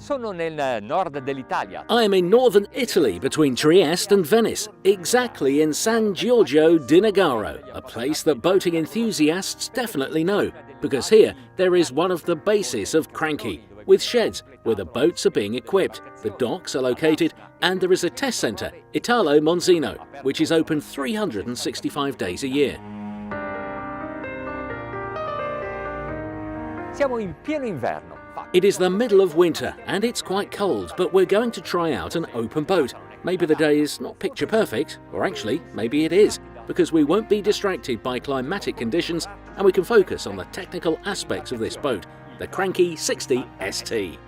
Sono nel nord dell'Italia. I am in northern Italy between Trieste and Venice, exactly in San Giorgio di Nogaro, a place that boating enthusiasts definitely know, because here there is one of the bases of Cranchi, with sheds where the boats are being equipped, the docks are located, and there is a test centre, Italo Monzino, which is open 365 days a year. Siamo in pieno inverno. It is the middle of winter and it's quite cold, but we're going to try out an open boat. Maybe the day is not picture perfect, or actually maybe it is, because we won't be distracted by climatic conditions and we can focus on the technical aspects of this boat, the Cranchi 60 ST.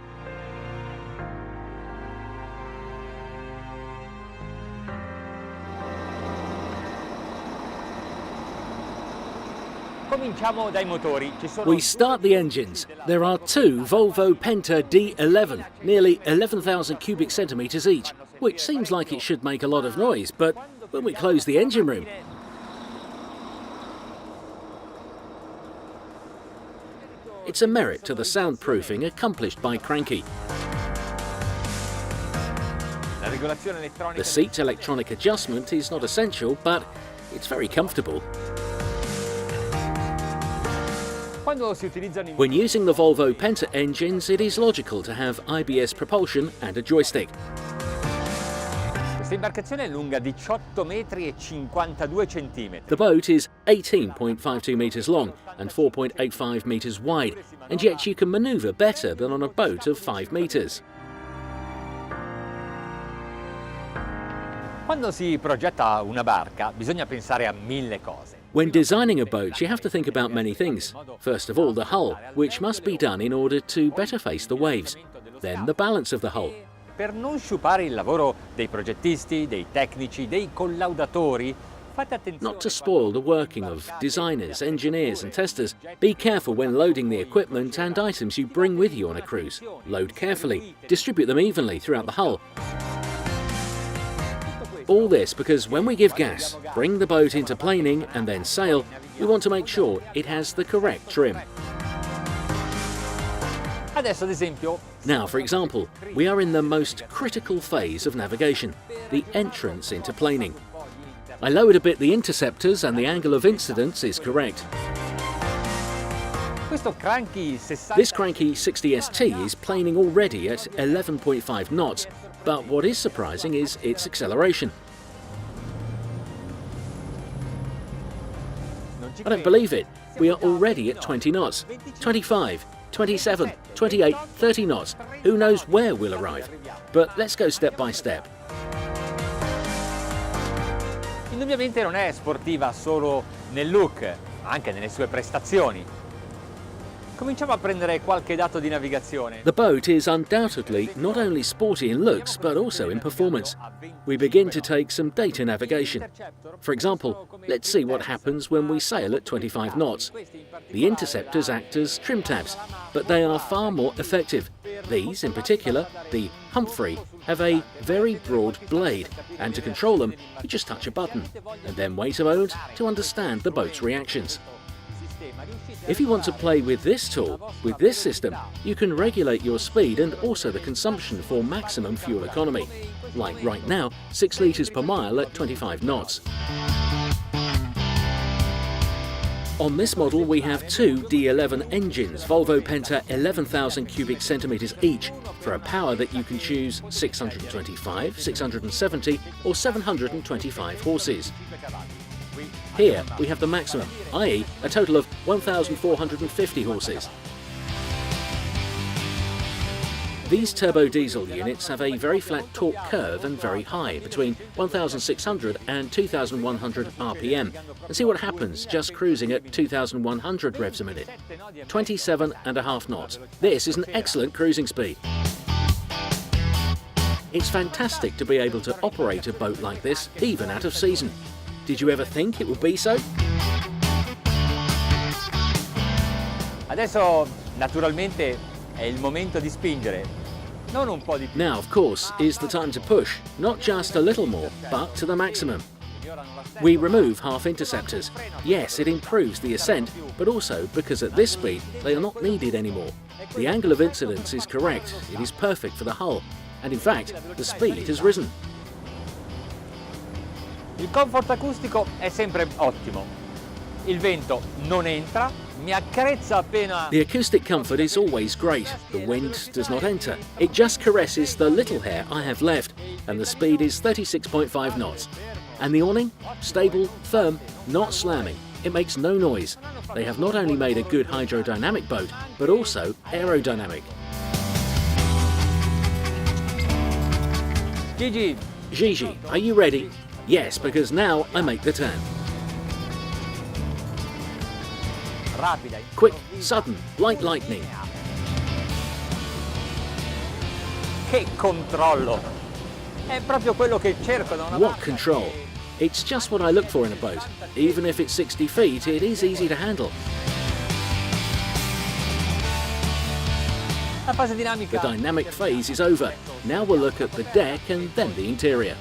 Cominciamo dai motori. We start the engines. There are two Volvo Penta D11, nearly 11,000 cubic centimetres each, which seems like it should make a lot of noise, but when we close the engine room, it's a merit to the soundproofing accomplished by Cranchi. The seat electronic adjustment is not essential, but it's very comfortable. When using the Volvo Penta engines, it is logical to have IBS propulsion and a joystick. Questa imbarcazione è lunga 18 metri e 52 centimetri. The boat is 18.52 metres long and 4.85 metres wide, and yet you can manoeuvre better than on a boat of 5 metres. Quando si progetta una barca, bisogna pensare a 1000 cose. When designing a boat, you have to think about many things. First of all, the hull, which must be done in order to better face the waves. Then the balance of the hull. Per non sciupare il lavoro dei progettisti, dei tecnici, dei collaudatori, fate attenzione. Not to spoil the working of designers, engineers and testers, be careful when loading the equipment and items you bring with you on a cruise. Load carefully, distribute them evenly throughout the hull. All this because when we give gas, bring the boat into planing and then sail, we want to make sure it has the correct trim. Adesso, ad esempio, now, for example, we are in the most critical phase of navigation, the entrance into planing. I lowered a bit the interceptors and the angle of incidence is correct. This Cranchi 60 ST is planing already at 11.5 knots, but what is surprising is its acceleration. I don't believe it. We are already at 20 knots, 25, 27, 28, 30 knots. Who knows where we'll arrive? But let's go step by step. Indubbiamente non è sportiva solo nel look, ma anche nelle sue prestazioni. Cominciamo a prendere qualche dato di navigazione. The boat is undoubtedly not only sporty in looks, but also in performance. We begin to take some data navigation. For example, let's see what happens when we sail at 25 knots. The interceptors act as trim tabs, but they are far more effective. These, in particular, the Humphrey, have a very broad blade, and to control them, you just touch a button, and then wait a moment to understand the boat's reactions. If you want to play with this tool, with this system, you can regulate your speed and also the consumption for maximum fuel economy. Like right now, 6 litres per mile at 25 knots. On this model we have two D11 engines, Volvo Penta 11,000 cubic centimetres each, for a power that you can choose 625, 670 or 725 horses. Here we have the maximum, i.e. a total of 1,450 horses. These turbo diesel units have a very flat torque curve and very high, between 1,600 and 2,100 RPM. And see what happens just cruising at 2,100 revs a minute. 27.5 knots. This is an excellent cruising speed. It's fantastic to be able to operate a boat like this, even out of season. Did you ever think it would be so? Adesso, naturalmente, è il momento di spingere. Now, of course, is the time to push, not just a little more, but to the maximum. We remove half interceptors. Yes, it improves the ascent, but also because at this speed they are not needed anymore. The angle of incidence is correct, it is perfect for the hull, and in fact, the speed has risen. Il comfort acustico è sempre ottimo. Il vento non entra, mi accarezza appena. The acoustic comfort is always great. The wind does not enter. It just caresses the little hair I have left, and the speed is 36.5 knots. And the awning? Stable, firm, not slamming. It makes no noise. They have not only made a good hydrodynamic boat, but also aerodynamic. Gigi, are you ready? Yes, because now I make the turn. Quick, sudden, like lightning. Che controllo! È proprio quello che cerco da una What control! It's just what I look for in a boat. Even if it's 60 feet, it is easy to handle. The dynamic phase is over. Now we'll look at the deck and then the interior.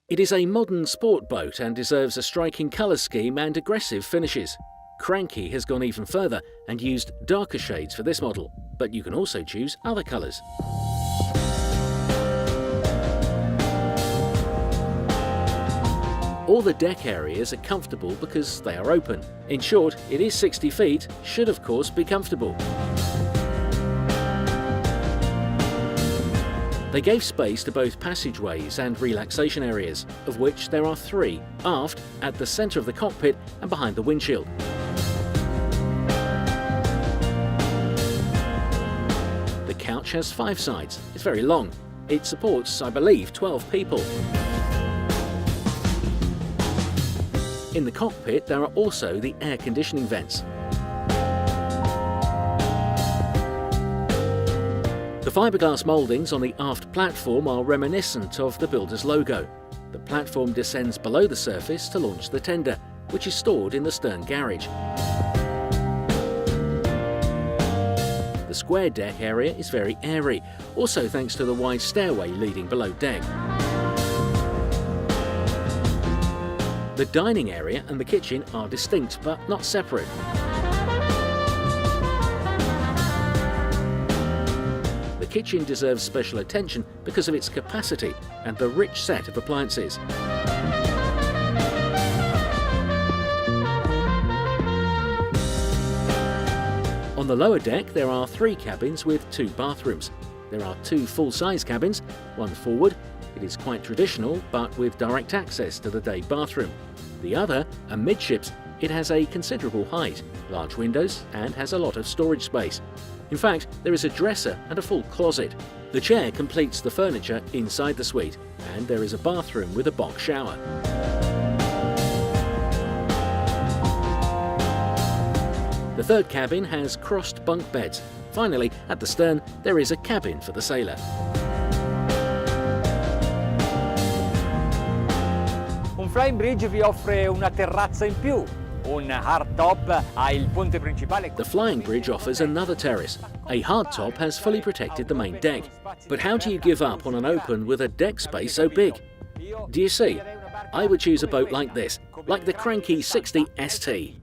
It is a modern sport boat and deserves a striking colour scheme and aggressive finishes. Cranchi has gone even further and used darker shades for this model, but you can also choose other colours. All the deck areas are comfortable because they are open. In short, it is 60 feet, should of course be comfortable. They gave space to both passageways and relaxation areas, of which there are 3, aft, at the centre of the cockpit and behind the windshield. The couch has 5 sides. It's very long. It supports, I believe, 12 people. In the cockpit there are also the air conditioning vents. The fiberglass mouldings on the aft platform are reminiscent of the builder's logo. The platform descends below the surface to launch the tender, which is stored in the stern garage. The square deck area is very airy, also thanks to the wide stairway leading below deck. The dining area and the kitchen are distinct but not separate. The kitchen deserves special attention because of its capacity and the rich set of appliances. On the lower deck there are 3 cabins with 2 bathrooms. There are 2 full-size cabins, one forward. It is quite traditional, but with direct access to the day bathroom. The other, amidships, it has a considerable height, large windows, and has a lot of storage space. In fact, there is a dresser and a full closet. The chair completes the furniture inside the suite, and there is a bathroom with a box shower. The third cabin has crossed bunk beds. Finally, at the stern, there is a cabin for the sailor. Un flying bridge vi offre una terrazza in più. Un hardtop ha il ponte principale. The flying bridge offers another terrace. A hardtop has fully protected the main deck. But how do you give up on an open with a deck space so big? Do you see? I would choose a boat like this, like the Cranchi 60 ST.